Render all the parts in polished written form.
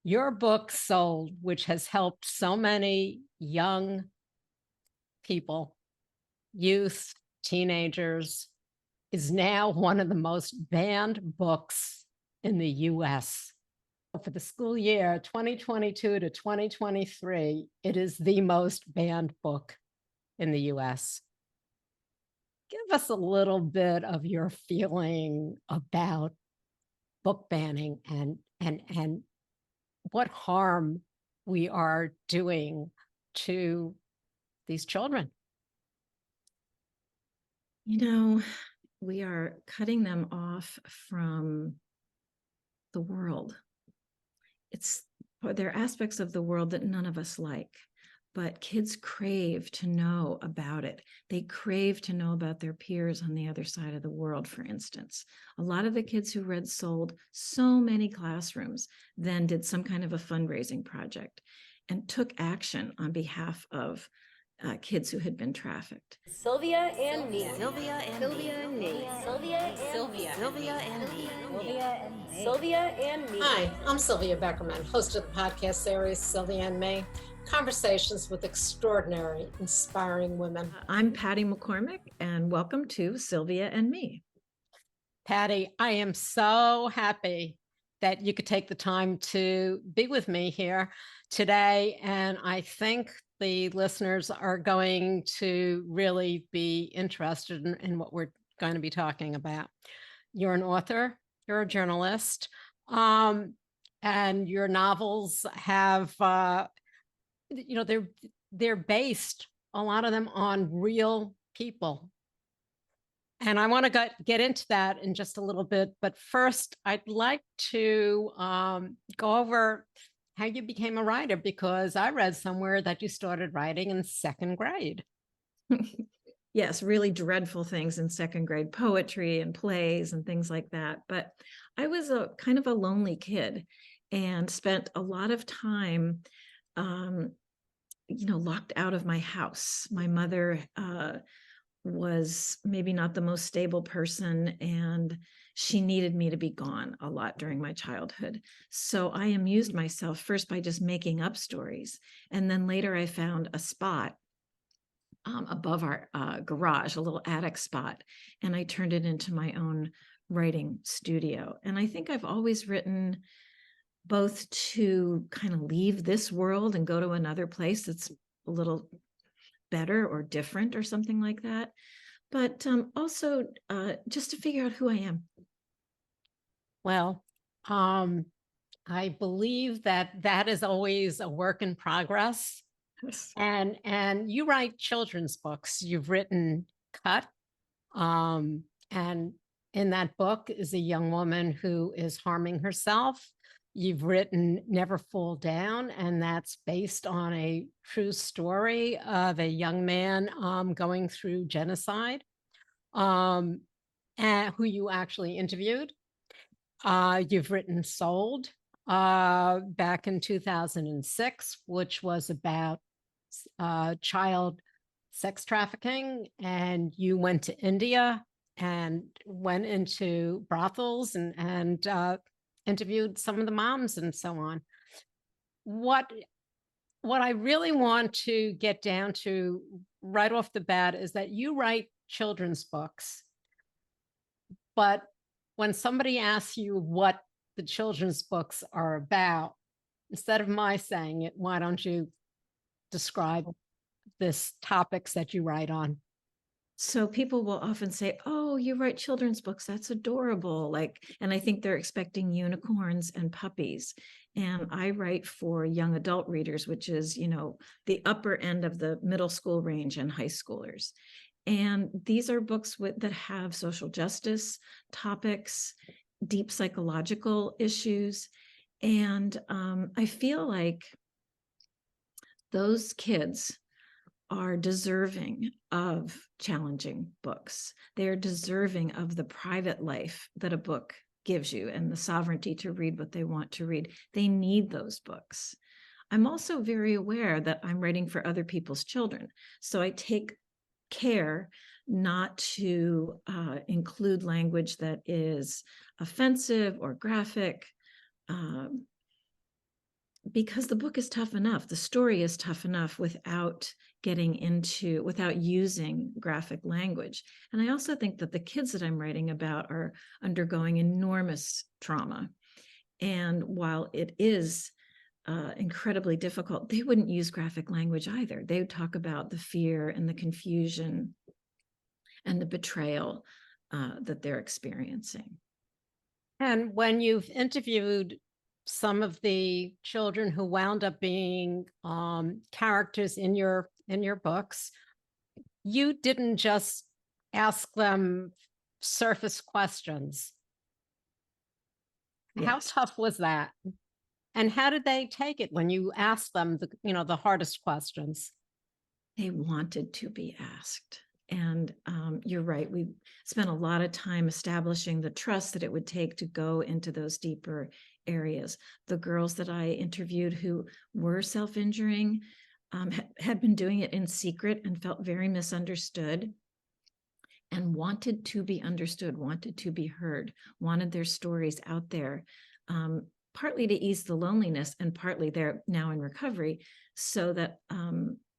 Your book Sold, which has helped so many young people, youth, teenagers, is now one of the most banned books in the US. For the school year 2022 to 2023, it is the most banned book in the US. Give us a little bit of your feeling about book banning and what harm we are doing to these children. We are cutting them off from the world. There are aspects of the world that none of us like, but kids crave to know about it. They crave to know about their peers on the other side of the world, for instance. A lot of the kids who read Sold, so many classrooms then did some kind of a fundraising project and took action on behalf of kids who had been trafficked. Sylvia and me. Sylvia and Sylvia and me. Sylvia and Sylvia. Sylvia and me. Sylvia and me. Sylvia and me. Hi, I'm Sylvia Beckerman, host of the podcast series Sylvia and Me, conversations with extraordinary, inspiring women. I'm Patty McCormick, and welcome to Sylvia and Me. Patty, I am so happy that you could take the time to be with me here today, and I think the listeners are going to really be interested in what we're going to be talking about. You're an author, you're a journalist, and your novels have, they're based, a lot of them, on real people. And I want to get into that in just a little bit. But first, I'd like to go over how you became a writer, because I read somewhere that you started writing in second grade. Yes, really dreadful things in second grade, poetry and plays and things like that. But I was a kind of a lonely kid and spent a lot of time, locked out of my house. My mother was maybe not the most stable person, and she needed me to be gone a lot during my childhood. So I amused myself first by just making up stories. And then later I found a spot above our garage, a little attic spot, and I turned it into my own writing studio. And I think I've always written both to kind of leave this world and go to another place that's a little better or different or something like that, but also just to figure out who I am. Well, I believe that is always a work in progress. Yes. And you write children's books. You've written Cut, and in that book is a young woman who is harming herself. You've written Never Fall Down, and that's based on a true story of a young man going through genocide, and who you actually interviewed. You've written Sold back in 2006, which was about child sex trafficking, and you went to India and went into brothels and interviewed some of the moms and so on. What I really want to get down to right off the bat is that you write children's books, but when somebody asks you what the children's books are about, instead of my saying it, why don't you describe this topics that you write on? So people will often say, "Oh, you write children's books. That's adorable." And I think they're expecting unicorns and puppies. And I write for young adult readers, which is, the upper end of the middle school range and high schoolers. And these are books that have social justice topics, deep psychological issues. And I feel like those kids are deserving of challenging books. They're deserving of the private life that a book gives you and the sovereignty to read what they want to read. They need those books. I'm also very aware that I'm writing for other people's children. So I take care not to include language that is offensive or graphic. because the book is tough enough, the story is tough enough without using graphic language. And I also think that the kids that I'm writing about are undergoing enormous trauma. And while it is incredibly difficult, they wouldn't use graphic language either. They would talk about the fear and the confusion and the betrayal that they're experiencing. And when you've interviewed some of the children who wound up being characters in your books, you didn't just ask them surface questions. How Yes. tough was that? And how did they take it when you asked them the hardest questions? They wanted to be asked. And you're right. We spent a lot of time establishing the trust that it would take to go into those deeper areas. The girls that I interviewed who were self-injuring had been doing it in secret and felt very misunderstood and wanted to be understood, wanted to be heard, wanted their stories out there, partly to ease the loneliness and partly they're now in recovery so that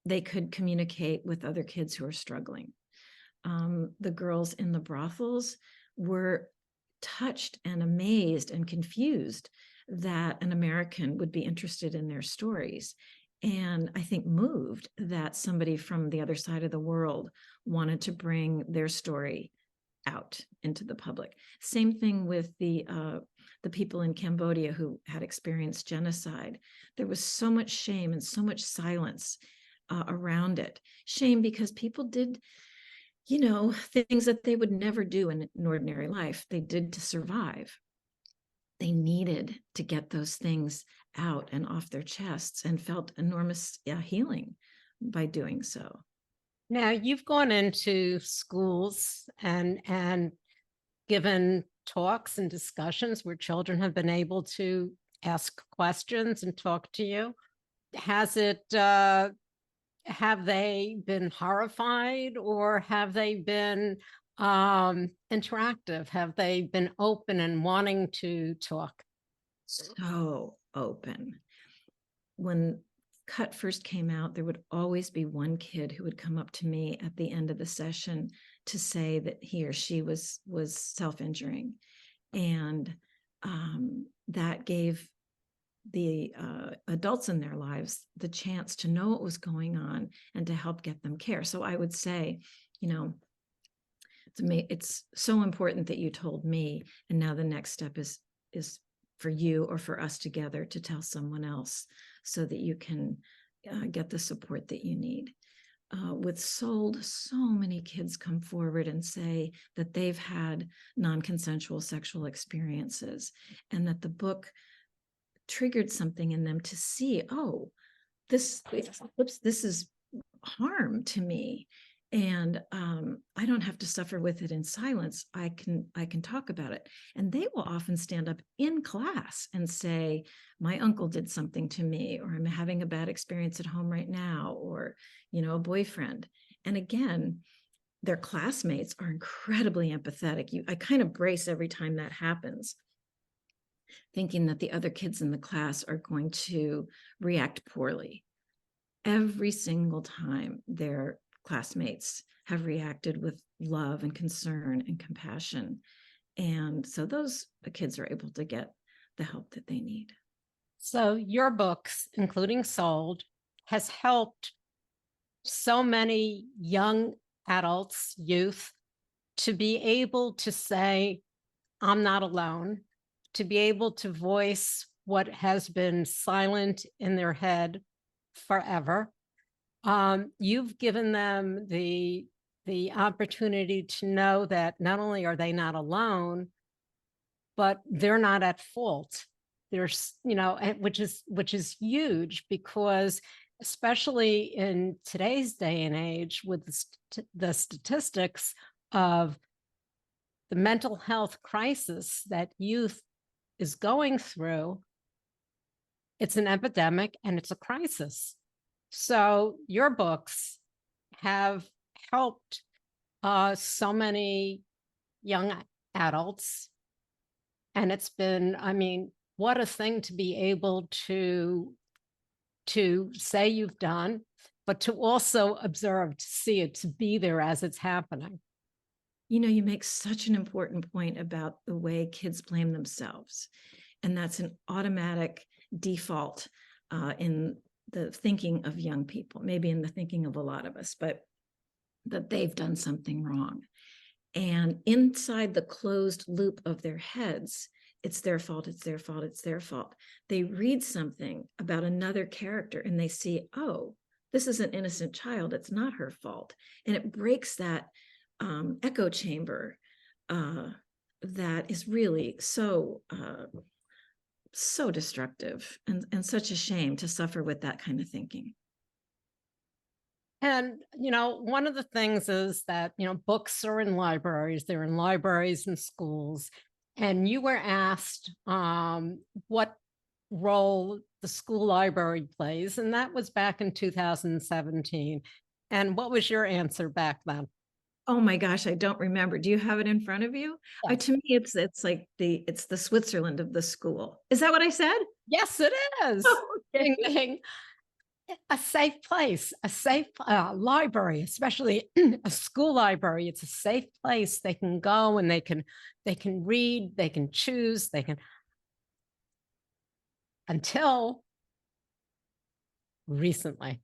they could communicate with other kids who are struggling. The girls in the brothels were touched and amazed and confused that an American would be interested in their stories. And I think moved that somebody from the other side of the world wanted to bring their story out into the public. Same thing with the people in Cambodia who had experienced genocide. There was so much shame and so much silence around it. Shame because people did, things that they would never do in an ordinary life. They did to survive. They needed to get those things out and off their chests and felt enormous healing by doing so. Now, you've gone into schools and given talks and discussions where children have been able to ask questions and talk to you. Have they been horrified or have they been interactive? Have they been open and wanting to talk? So open. When Cut first came out, there would always be one kid who would come up to me at the end of the session to say that he or she was self-injuring. And that gave the adults in their lives the chance to know what was going on and to help get them care. So I would say, it's so important that you told me, and now the next step is for you or for us together to tell someone else so that you can get the support that you need. With Sold, so many kids come forward and say that they've had non-consensual sexual experiences and that the book triggered something in them to see, oh, this is harm to me. And I don't have to suffer with it in silence. I can talk about it. And they will often stand up in class and say, my uncle did something to me, or I'm having a bad experience at home right now, or, a boyfriend. And again, their classmates are incredibly empathetic. I kind of brace every time that happens, thinking that the other kids in the class are going to react poorly. Every single time their classmates have reacted with love and concern and compassion. And so those kids are able to get the help that they need. So your books, including Sold, has helped so many young adults, youth, to be able to say, I'm not alone, to be able to voice what has been silent in their head forever. You've given them the opportunity to know that not only are they not alone, but they're not at fault. There's, which is huge, because especially in today's day and age with the statistics of the mental health crisis that youth is going through, it's an epidemic and it's a crisis. So your books have helped so many young adults. And it's been, what a thing to be able to to say you've done, but to also observe, to see it, to be there as it's happening. You know, you make such an important point about the way kids blame themselves. And that's an automatic default in the thinking of young people, maybe in the thinking of a lot of us, but that they've done something wrong. And inside the closed loop of their heads, it's their fault, it's their fault, it's their fault. They read something about another character and they see, oh, this is an innocent child, it's not her fault. And it breaks that echo chamber that is really so destructive and such a shame to suffer with that kind of thinking. And, one of the things is that, books are in libraries, they're in libraries and schools. And you were asked what role the school library plays. And that was back in 2017. And what was your answer back then? Oh my gosh, I don't remember. Do you have it in front of you? Yes. To me, it's like it's the Switzerland of the school. Is that what I said? Yes, it is. Oh, okay. Ding, ding. A safe place, a safe library, especially a school library. It's a safe place. They can go and they can read, they can choose, they can, until recently.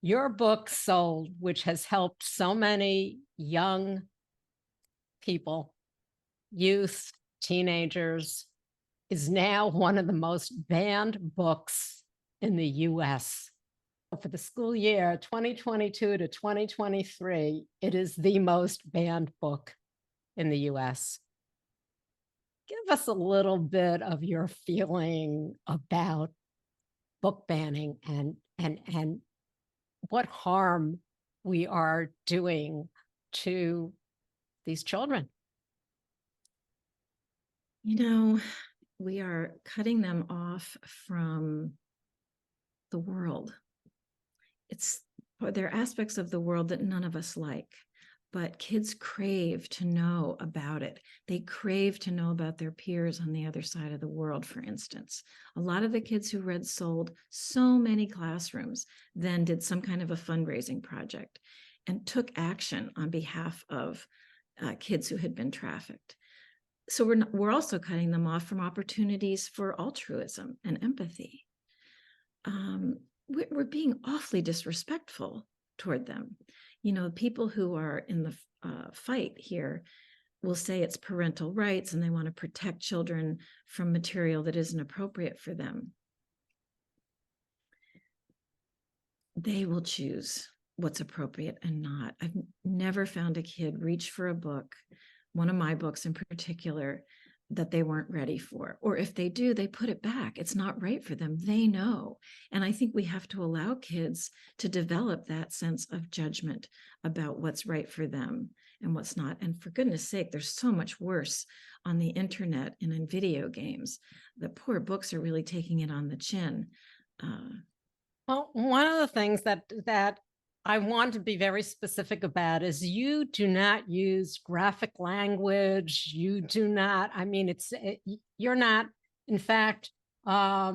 Your book sold, which has helped so many young people, youth, teenagers, is now one of the most banned books in the US. For the school year 2022 to 2023, it is the most banned book in the US. Give us a little bit of your feeling about book banning and what harm we are doing to these children. We are cutting them off from the world. There are aspects of the world that none of us like, but kids crave to know about it. They crave to know about their peers on the other side of the world, for instance. A lot of the kids who read sold so many classrooms, then did some kind of a fundraising project and took action on behalf of kids who had been trafficked. So we're also cutting them off from opportunities for altruism and empathy. We're being awfully disrespectful toward them. People who are in the fight here will say it's parental rights and they want to protect children from material that isn't appropriate for them. They will choose what's appropriate and not. I've never found a kid reach for a book, one of my books in particular, that they weren't ready for. Or if they do, they put it back. It's not right for them. They know. And I think we have to allow kids to develop that sense of judgment about what's right for them and what's not. And for goodness sake, there's so much worse on the internet and in video games. The poor books are really taking it on the chin. Well, one of the things that I want to be very specific about is you do not use graphic language. You do not, you're not, in fact, a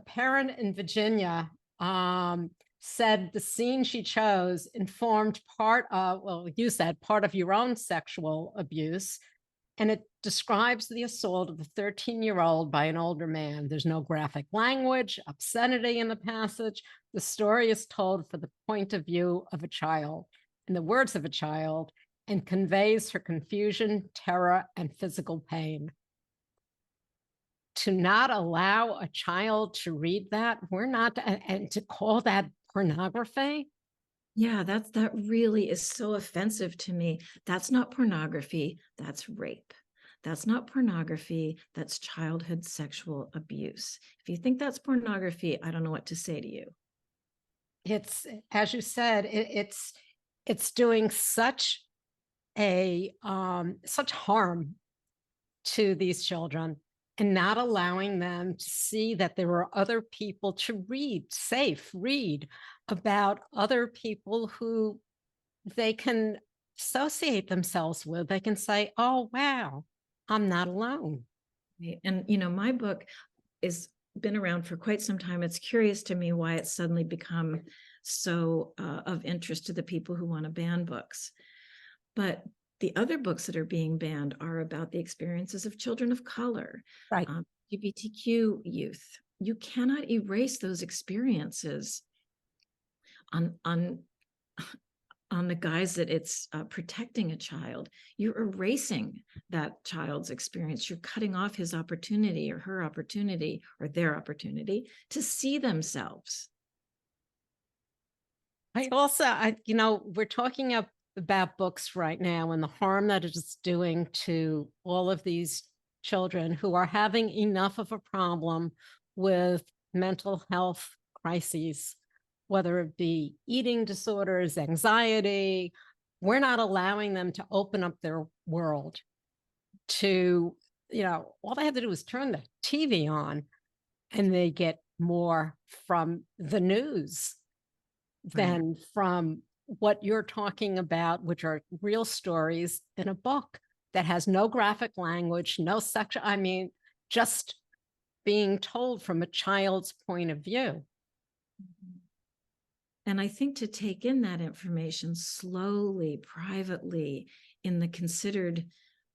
parent in Virginia said the scene she chose informed part of, well, you said part of your own sexual abuse. And it describes the assault of a 13-year-old by an older man. There's no graphic language, obscenity in the passage. The story is told from the point of view of a child, in the words of a child, and conveys her confusion, terror, and physical pain. To not allow a child to read that, and to call that pornography. Yeah, that really is so offensive to me. That's not pornography, that's rape. That's not pornography, that's childhood sexual abuse. If you think that's pornography, I don't know what to say to you. It's, as you said, it's doing such harm to these children and not allowing them to see that there are other people to read about other people who they can associate themselves with. They can say, oh, wow, I'm not alone. And, my book is been around for quite some time. It's curious to me why it's suddenly become so of interest to the people who want to ban books. But the other books that are being banned are about the experiences of children of color, Right. LGBTQ youth. You cannot erase those experiences on the guise that it's protecting a child. You're erasing that child's experience. You're cutting off his opportunity or her opportunity or their opportunity to see themselves. I also, we're talking about books right now and the harm that it's doing to all of these children who are having enough of a problem with mental health crises, whether it be eating disorders, anxiety. We're not allowing them to open up their world to, all they have to do is turn the TV on and they get more from the news than from what you're talking about, which are real stories in a book that has no graphic language, no section. I mean, just being told from a child's point of view. And I think to take in that information slowly, privately, in the considered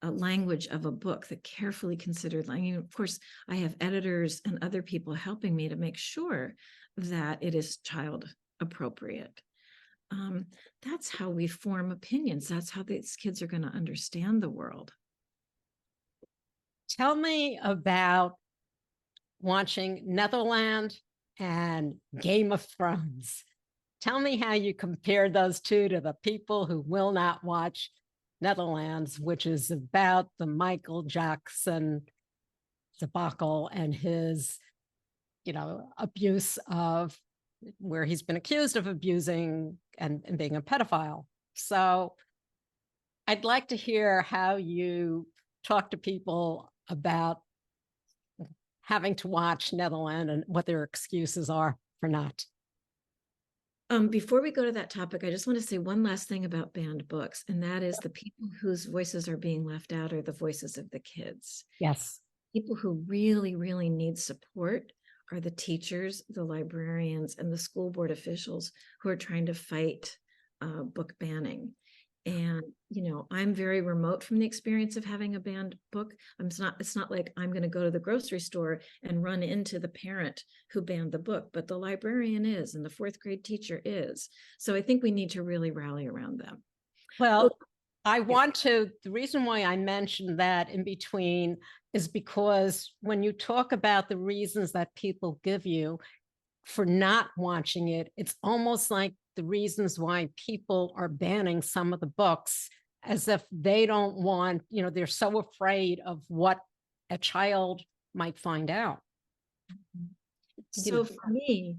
language of a book, the carefully considered language. Of course, I have editors and other people helping me to make sure that it is child appropriate. That's how we form opinions. That's how these kids are going to understand the world. Tell me about watching Netherland and Game of Thrones. Tell me how you compared those two to the people who will not watch Netherlands, which is about the Michael Jackson debacle and his, abuse of where he's been accused of abusing and being a pedophile. So I'd like to hear how you talk to people about having to watch Netherland and what their excuses are for not. Before we go to that topic, I just want to say one last thing about banned books, and that is the people whose voices are being left out are the voices of the kids. Yes. People who really, really need support are the teachers, the librarians, and the school board officials who are trying to fight book banning. And, I'm very remote from the experience of having a banned book. It's not like I'm going to go to the grocery store and run into the parent who banned the book, but the librarian is, and the fourth grade teacher is. So I think we need to really rally around them. Well, the reason why I mentioned that in between is because when you talk about the reasons that people give you for not watching it, it's almost like the reasons why people are banning some of the books, as if they don't want, they're so afraid of what a child might find out. So for me,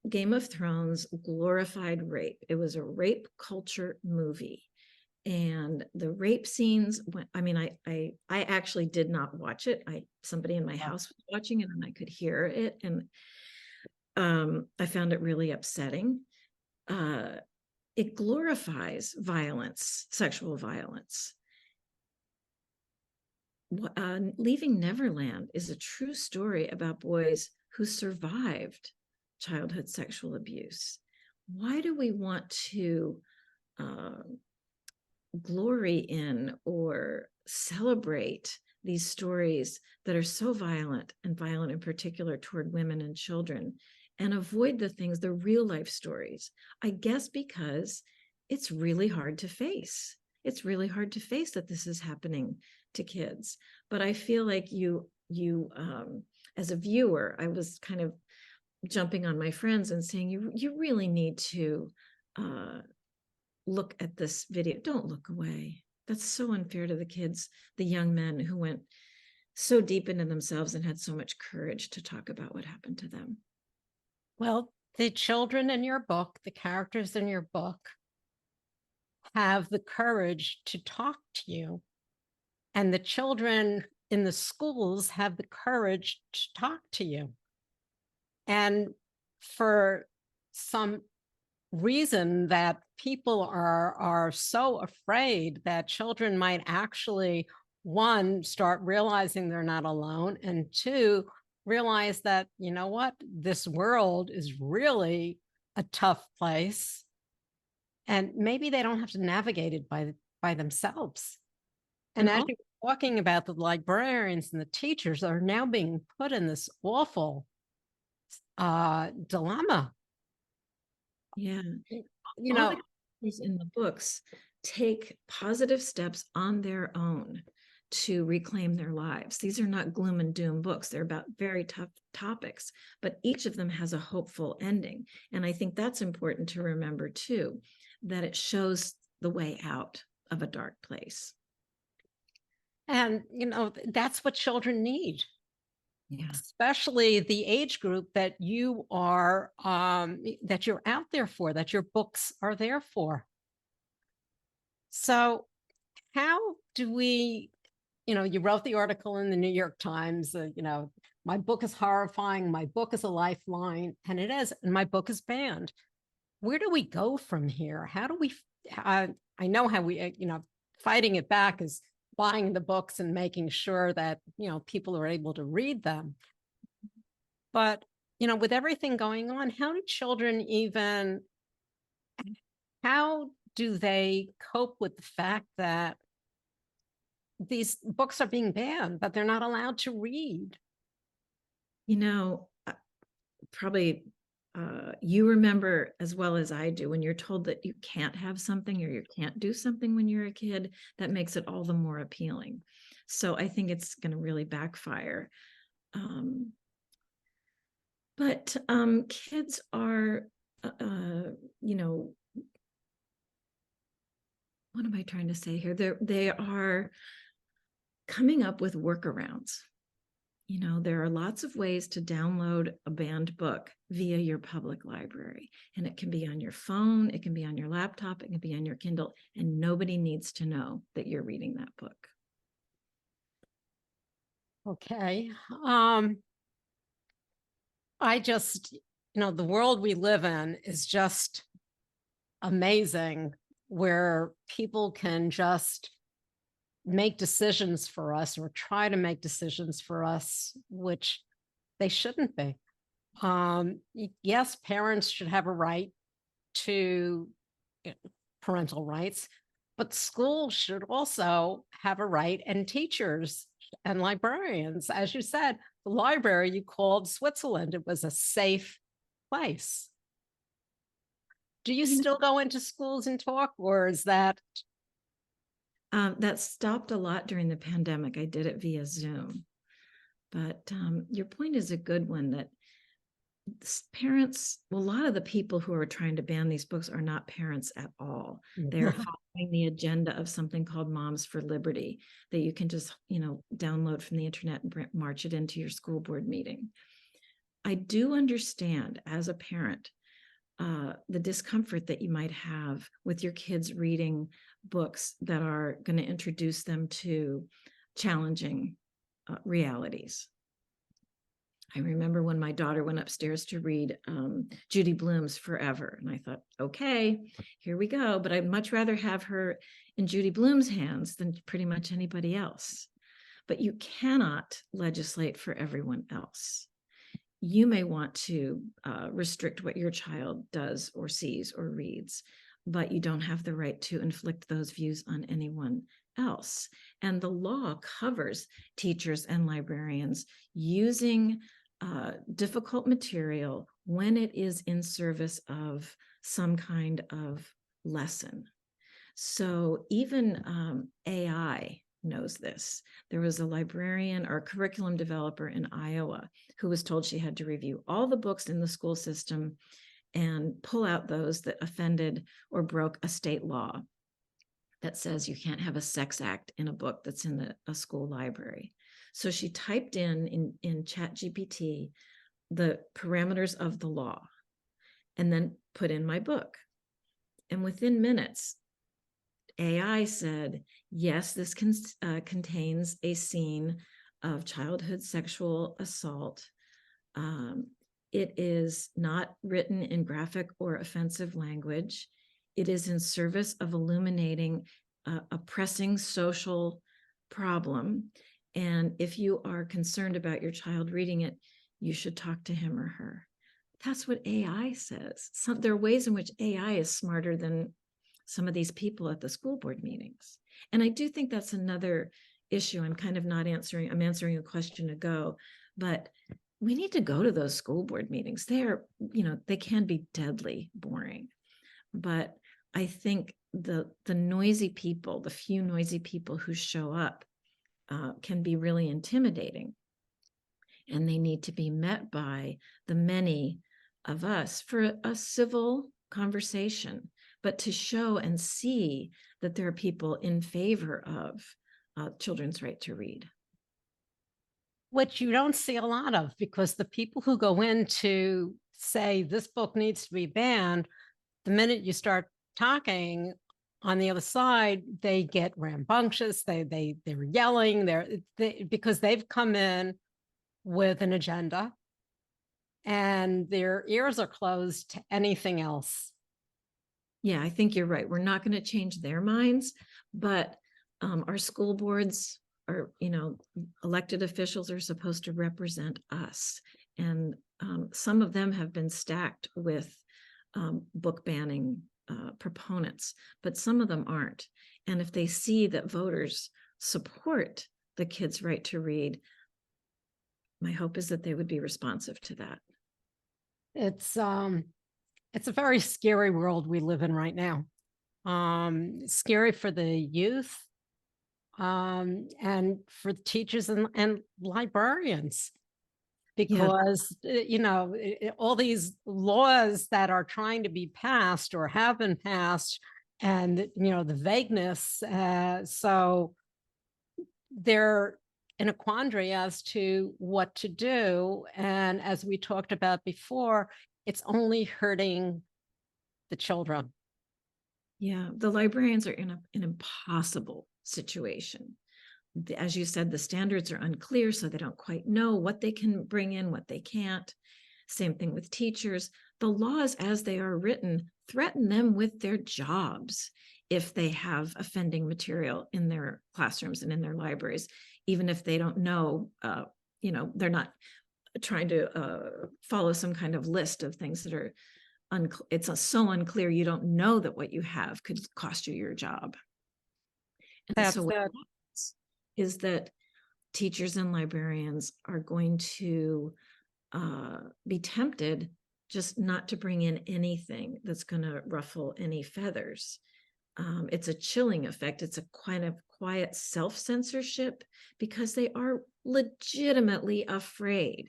Game of Thrones glorified rape. It was a rape culture movie. And the rape scenes, I actually did not watch it. Somebody in my house was watching it and I could hear it. And I found it really upsetting. It glorifies violence, sexual violence. Leaving Neverland is a true story about boys who survived childhood sexual abuse. Why do we want to glory in or celebrate these stories that are so violent, and violent in particular toward women and children, and avoid the real life stories? I guess because it's really hard to face. It's really hard to face that this is happening to kids. But I feel like you as a viewer, I was kind of jumping on my friends and saying, you really need to look at this video. Don't look away. That's so unfair to the kids, the young men who went so deep into themselves and had so much courage to talk about what happened to them. Well, the children in your book, the characters in your book, have the courage to talk to you. And the children in the schools have the courage to talk to you. And for some reason that people are so afraid that children might actually, one, start realizing they're not alone, and two, realize that, you know what, this world is really a tough place. And maybe they don't have to navigate it by themselves. And And as you're talking about, the librarians and the teachers are now being put in this awful dilemma. yeah, You all know, the characters in the books take positive steps on their own to reclaim their lives. These are not gloom and doom books. They're about very tough topics, but each of them has a hopeful ending. And I think that's important to remember too, that it shows the way out of a dark place. and that's what children need, Yeah. especially the age group that you are that you're out there for, that your books are there for. So how do we, you wrote the article in the New York Times, my book is horrifying, my book is a lifeline, and it is, and my book is banned. Where do we go from here? How do we, I know how we, fighting it back is buying the books and making sure that, people are able to read them. But, with everything going on, how do children even, how do they cope with the fact that these books are being banned, but they're not allowed to read? Probably you remember as well as I do when you're told that you can't have something or you can't do something when you're a kid, that makes it all the more appealing. So I think it's going to really backfire. But kids are, what am I trying to say here? They are coming up with workarounds. There are lots of ways to download a banned book via your public library, and it can be on your phone, it can be on your laptop, it can be on your Kindle, and nobody needs to know that you're reading that book. Okay. I just, the world we live in is just amazing, where people can just make decisions for us or try to make decisions for us, which they shouldn't be. Yes, parents should have a right to parental rights, but schools should also have a right, and teachers and librarians. As you said, the library you called Switzerland, it was a safe place. Do you still go into schools and talk, or is that? That stopped a lot during the pandemic. I did it via Zoom. But your point is a good one, that parents, well, a lot of the people who are trying to ban these books are not parents at all. They're following the agenda of something called Moms for Liberty that you can just, download from the internet and march it into your school board meeting. I do understand as a parent the discomfort that you might have with your kids reading books that are going to introduce them to challenging realities. I remember when my daughter went upstairs to read Judy Blume's Forever, and I thought, okay, here we go. But I'd much rather have her in Judy Blume's hands than pretty much anybody else. But you cannot legislate for everyone else. You may want to restrict what your child does or sees or reads, but you don't have the right to inflict those views on anyone else. And the law covers teachers and librarians using difficult material when it is in service of some kind of lesson. So even AI knows this. There was a librarian or curriculum developer in Iowa who was told she had to review all the books in the school system and pull out those that offended or broke a state law that says you can't have a sex act in a book that's in a school library. So she typed in ChatGPT the parameters of the law and then put in my book. And within minutes, AI said, yes, this contains a scene of childhood sexual assault. It is not written in graphic or offensive language. It is in service of illuminating a pressing social problem. And if you are concerned about your child reading it, you should talk to him or her. That's what AI says. There are ways in which AI is smarter than some of these people at the school board meetings. And I do think that's another issue. I'm kind of not answering, I'm answering a question ago, but we need to go to those school board meetings. They're, they can be deadly boring. But I think the noisy people, the few noisy people who show up can be really intimidating. And they need to be met by the many of us for a civil conversation, but to show and see that there are people in favor of children's right to read. Which you don't see a lot of, because the people who go in to say this book needs to be banned, the minute you start talking on the other side, they get rambunctious. They're yelling. Because they've come in with an agenda, and their ears are closed to anything else. Yeah, I think you're right. We're not going to change their minds, but our school boards are, elected officials are supposed to represent us. And some of them have been stacked with book banning proponents, but some of them aren't. And if they see that voters support the kids' right to my hope is that they would be responsive to that. It's a very scary world we live in right now. Scary for the youth, and for teachers and librarians, because all these laws that are trying to be passed or have been passed, and the vagueness, so they're in a quandary as to what to do. And as we talked about before, it's only hurting the children. Yeah, the librarians are in an impossible situation. As you said, the standards are unclear, so they don't quite know what they can bring in, what they can't. Same thing with teachers. The laws as they are written threaten them with their jobs if they have offending material in their classrooms and in their libraries, even if they don't know, they're not trying to follow some kind of list of things that are it's so unclear you don't know that what you have could cost you your job. And That's so what good. happens is that teachers and librarians are going to be tempted just not to bring in anything that's going to ruffle any feathers. It's a chilling effect. It's a kind of quiet self-censorship, because they are legitimately afraid.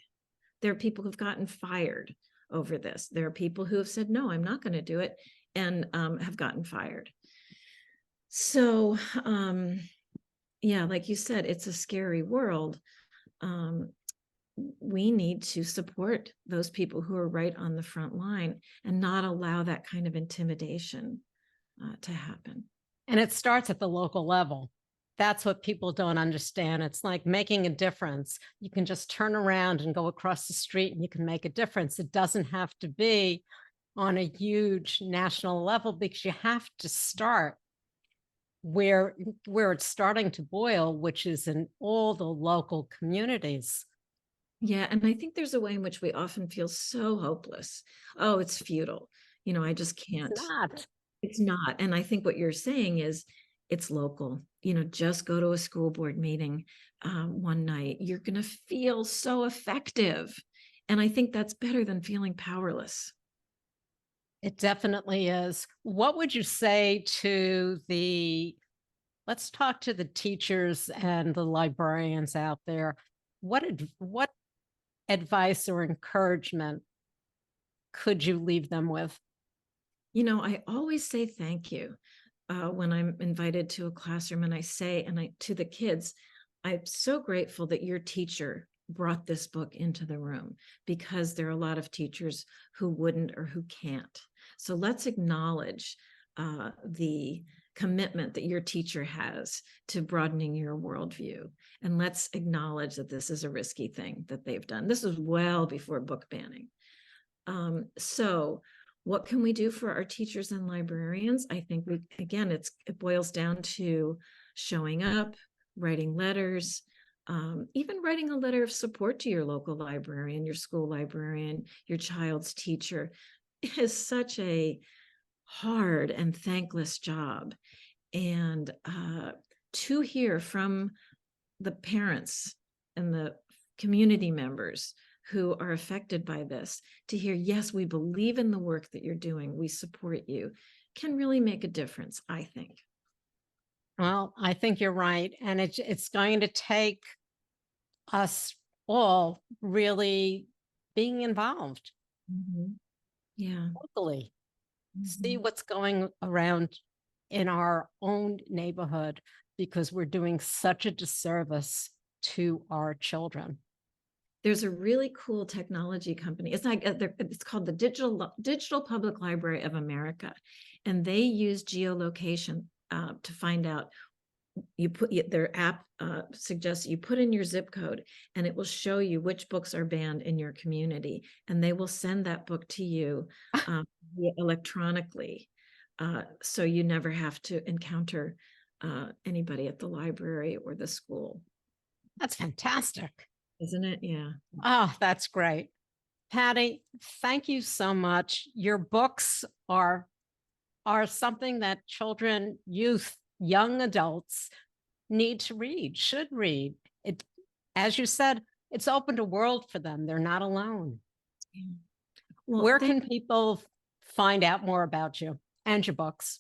There are people who've gotten fired over this. There are people who have said, no, I'm not going to do it, and have gotten fired. So, yeah, like you said, it's a scary world. We need to support those people who are right on the front line and not allow that kind of intimidation to happen. And it starts at the local level. That's what people don't understand. It's like making a difference. You can just turn around and go across the street and you can make a difference. It doesn't have to be on a huge national level, because you have to start where it's starting to boil, which is in all the local communities. Yeah, and I think there's a way in which we often feel so hopeless. Oh, it's futile. I just can't. It's not. It's not. And I think what you're saying is it's local. Just go to a school board meeting one night. You're going to feel so effective. And I think that's better than feeling powerless. It definitely is. What would you say to let's talk to the teachers and the librarians out there. What advice or encouragement could you leave them with? I always say thank you when I'm invited to a classroom, and I say, to the kids, I'm so grateful that your teacher brought this book into the room, because there are a lot of teachers who wouldn't or who can't. So let's acknowledge the commitment that your teacher has to broadening your worldview. And let's acknowledge that this is a risky thing that they've done. This was well before book banning. So what can we do for our teachers and librarians? I think it boils down to showing up, writing letters, even writing a letter of support to your local librarian, your school librarian, your child's teacher is such a hard and thankless job. And to hear from the parents and the community members who are affected by this, to hear, yes, we believe in the work that you're doing, we support you, can really make a difference, I think. Well, I think you're right. And it's going to take us all really being involved Yeah. locally, see Mhm. what's going around in our own neighborhood, because we're doing such a disservice to our children. There's a really cool technology company. It's called the Digital Public Library of America, and they use geolocation to find out. Their app suggests you put in your zip code, and it will show you which books are banned in your community, and they will send that book to you electronically, so you never have to encounter anybody at the library or the school. That's fantastic. Isn't it? Yeah. Oh, that's great. Patty, thank you so much. Your books are something that children, youth, young adults need to read, should read. It, as you said, it's opened a world for them. They're not alone. Yeah. Well, Where can people find out more about you and your books?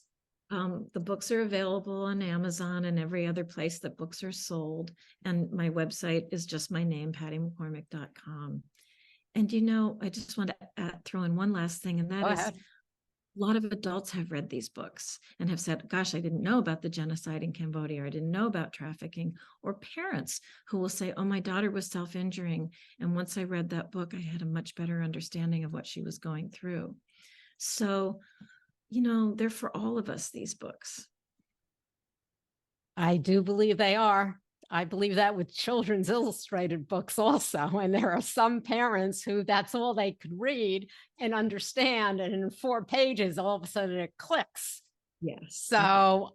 The books are available on Amazon and every other place that books are sold. And my website is just my name, pattymccormick.com. And, I just want to throw in one last thing, and that Go is ahead. a lot of adults have read these books and have said, gosh, I didn't know about the genocide in Cambodia, or I didn't know about trafficking, or parents who will say, oh, my daughter was self-injuring, and once I read that book, I had a much better understanding of what she was going through. So, they're for all of us, these books. I do believe they are. I believe that with children's illustrated books also. And there are some parents who that's all they could read and understand. And in 4 pages, all of a sudden it clicks. Yes. So,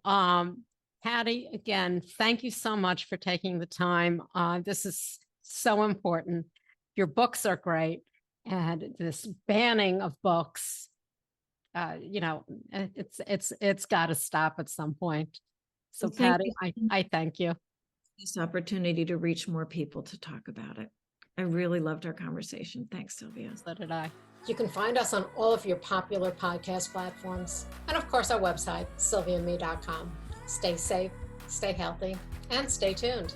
Patty, again, thank you so much for taking the time. This is so important. Your books are great. And this banning of books, it's got to stop at some point. So, Well, thank Patty, you. I thank you. This opportunity to reach more people to talk about it. I really loved our conversation. Thanks, Sylvia. So did I. You can find us on all of your popular podcast platforms. And of course, our website, sylviame.com. Stay safe, stay healthy, and stay tuned.